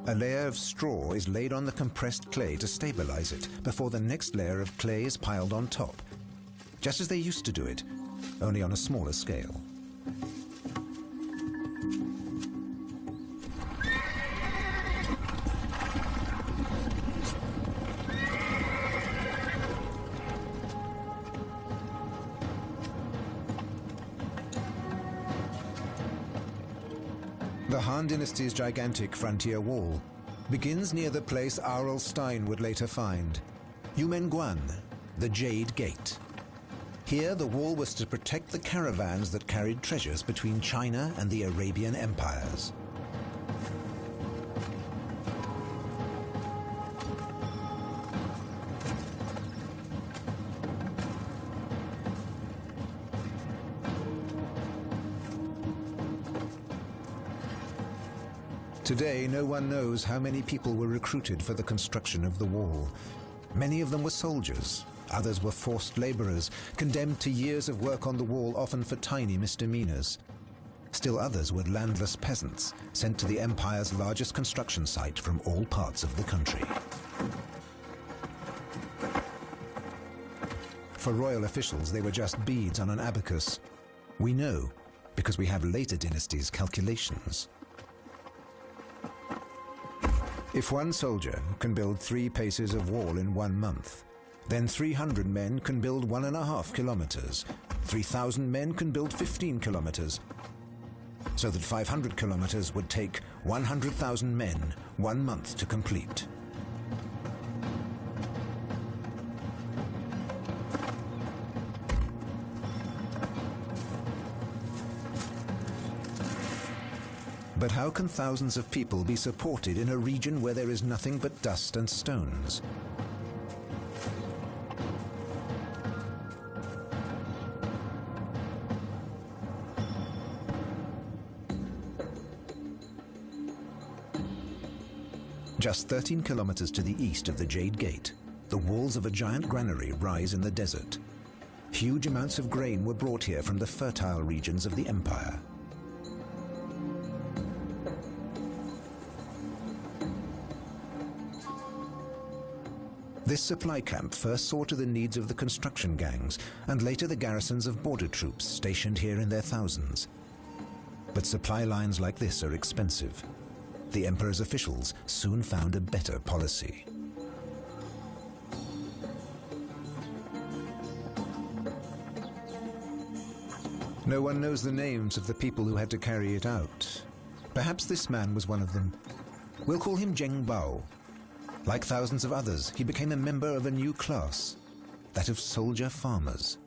A layer of straw is laid on the compressed clay to stabilize it before the next layer of clay is piled on top, just as they used to do it, only on a smaller scale. The Han Dynasty's gigantic frontier wall begins near the place R.L. Stein would later find, Yumenguan, the Jade Gate. Here the wall was to protect the caravans that carried treasures between China and the Arabian empires. Today, no one knows how many people were recruited for the construction of the wall. Many of them were soldiers, others were forced laborers, condemned to years of work on the wall, often for tiny misdemeanors. Still others were landless peasants, sent to the empire's largest construction site from all parts of the country. For royal officials, they were just beads on an abacus. We know, because we have later dynasties' calculations. If one soldier can build 3 paces of wall in 1 month, then 300 men can build 1.5 kilometers. 3,000 men can build 15 kilometers. So that 500 kilometers would take 100,000 men 1 month to complete. But how can thousands of people be supported in a region where there is nothing but dust and stones? Just 13 kilometers to the east of the Jade Gate, the walls of a giant granary rise in the desert. Huge amounts of grain were brought here from the fertile regions of the empire. This supply camp first saw to the needs of the construction gangs, and later the garrisons of border troops stationed here in their thousands. But supply lines like this are expensive. The emperor's officials soon found a better policy. No one knows the names of the people who had to carry it out. Perhaps this man was one of them. We'll call him Zheng Bao. Like thousands of others, he became a member of a new class, that of soldier farmers,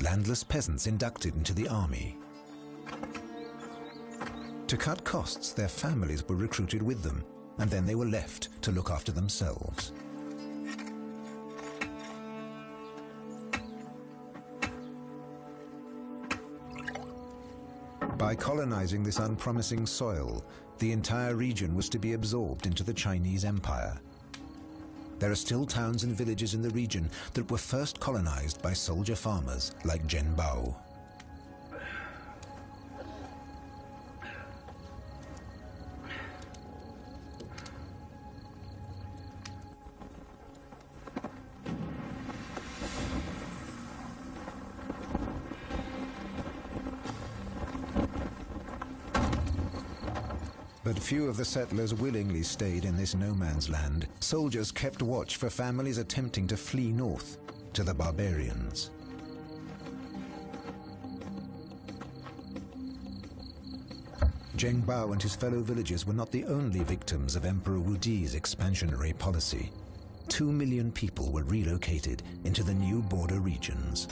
landless peasants inducted into the army. To cut costs, their families were recruited with them, and then they were left to look after themselves. By colonizing this unpromising soil, the entire region was to be absorbed into the Chinese Empire. There are still towns and villages in the region that were first colonized by soldier farmers like Zheng Bao. But few of the settlers willingly stayed in this no man's land. Soldiers kept watch for families attempting to flee north to the barbarians. Zheng Bao and his fellow villagers were not the only victims of Emperor Wudi's expansionary policy. 2 million people were relocated into the new border regions.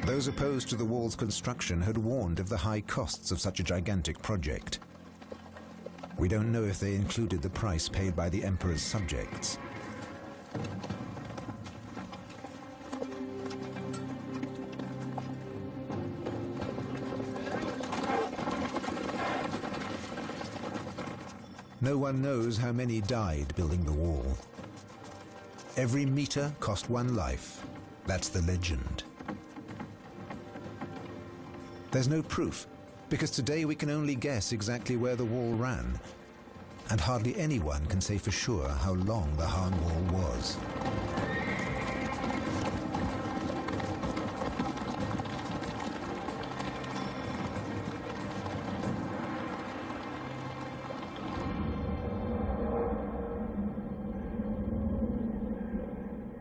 Those opposed to the wall's construction had warned of the high costs of such a gigantic project. We don't know if they included the price paid by the emperor's subjects. No one knows how many died building the wall. Every meter cost 1 life. That's the legend. There's no proof, because today we can only guess exactly where the wall ran, and hardly anyone can say for sure how long the Han Wall was.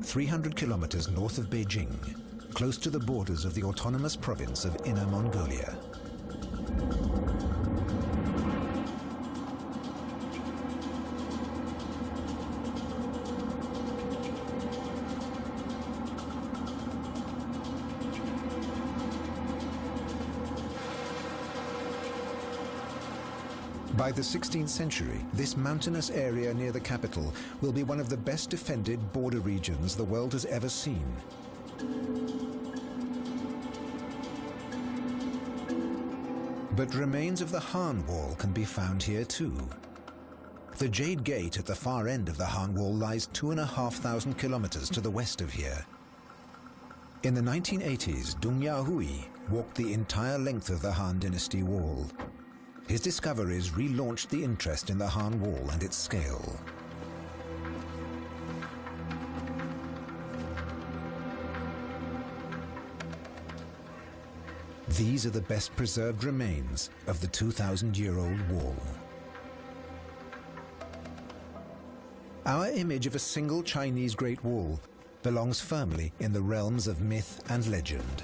"300 kilometers north of Beijing, close to the borders of the autonomous province of Inner Mongolia. By the 16th century, this mountainous area near the capital will be one of the best defended border regions the world has ever seen. But remains of the Han Wall can be found here too. The Jade Gate at the far end of the Han Wall lies 2,500 kilometers to the west of here. In the 1980s, Dung Yahui walked the entire length of the Han Dynasty Wall. His discoveries relaunched the interest in the Han Wall and its scale. These are the best preserved remains of the 2,000-year-old wall. Our image of a single Chinese Great Wall belongs firmly in the realms of myth and legend.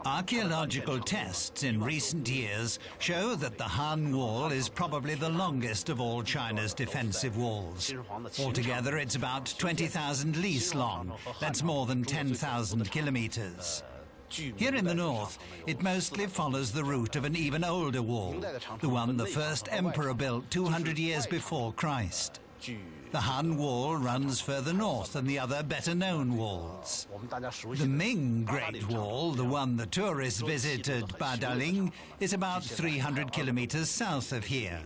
Archaeological tests in recent years show that the Han Wall is probably the longest of all China's defensive walls. Altogether, it's about 20,000 lis long. That's more than 10,000 kilometers. Here in the north, it mostly follows the route of an even older wall, the one the first emperor built 200 years before Christ. The Han Wall runs further north than the other better-known walls. The Ming Great Wall, the one the tourists visit at Badaling, is about 300 kilometers south of here.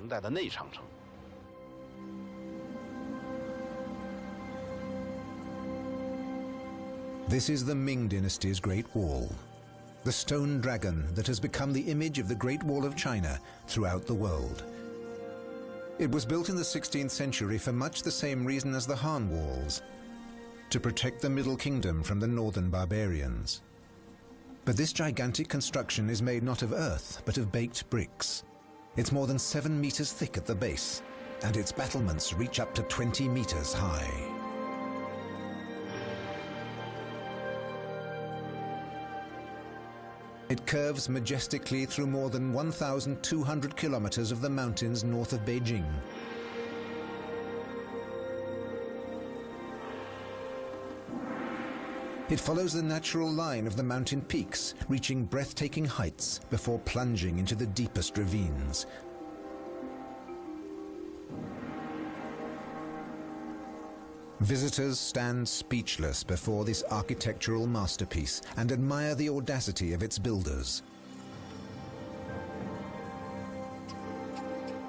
This is the Ming Dynasty's Great Wall, the stone dragon that has become the image of the Great Wall of China throughout the world. It was built in the 16th century for much the same reason as the Han Walls, to protect the Middle Kingdom from the northern barbarians. But this gigantic construction is made not of earth, but of baked bricks. It's more than 7 meters thick at the base, and its battlements reach up to 20 meters high. It curves majestically through more than 1,200 kilometers of the mountains north of Beijing. It follows the natural line of the mountain peaks, reaching breathtaking heights before plunging into the deepest ravines. Visitors stand speechless before this architectural masterpiece and admire the audacity of its builders,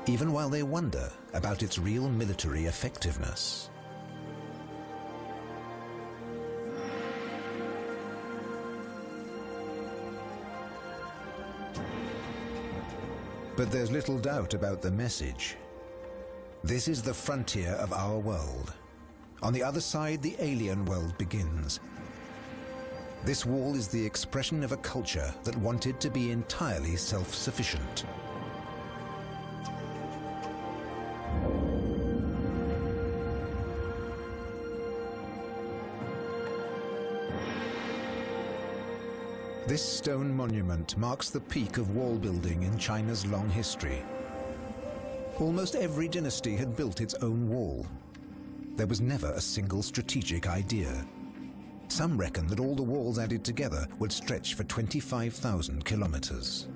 even while they wonder about its real military effectiveness. But there's little doubt about the message. This is the frontier of our world. On the other side, the alien world begins. This wall is the expression of a culture that wanted to be entirely self-sufficient. This stone monument marks the peak of wall building in China's long history. Almost every dynasty had built its own wall. There was never a single strategic idea. Some reckon that all the walls added together would stretch for 25,000 kilometers.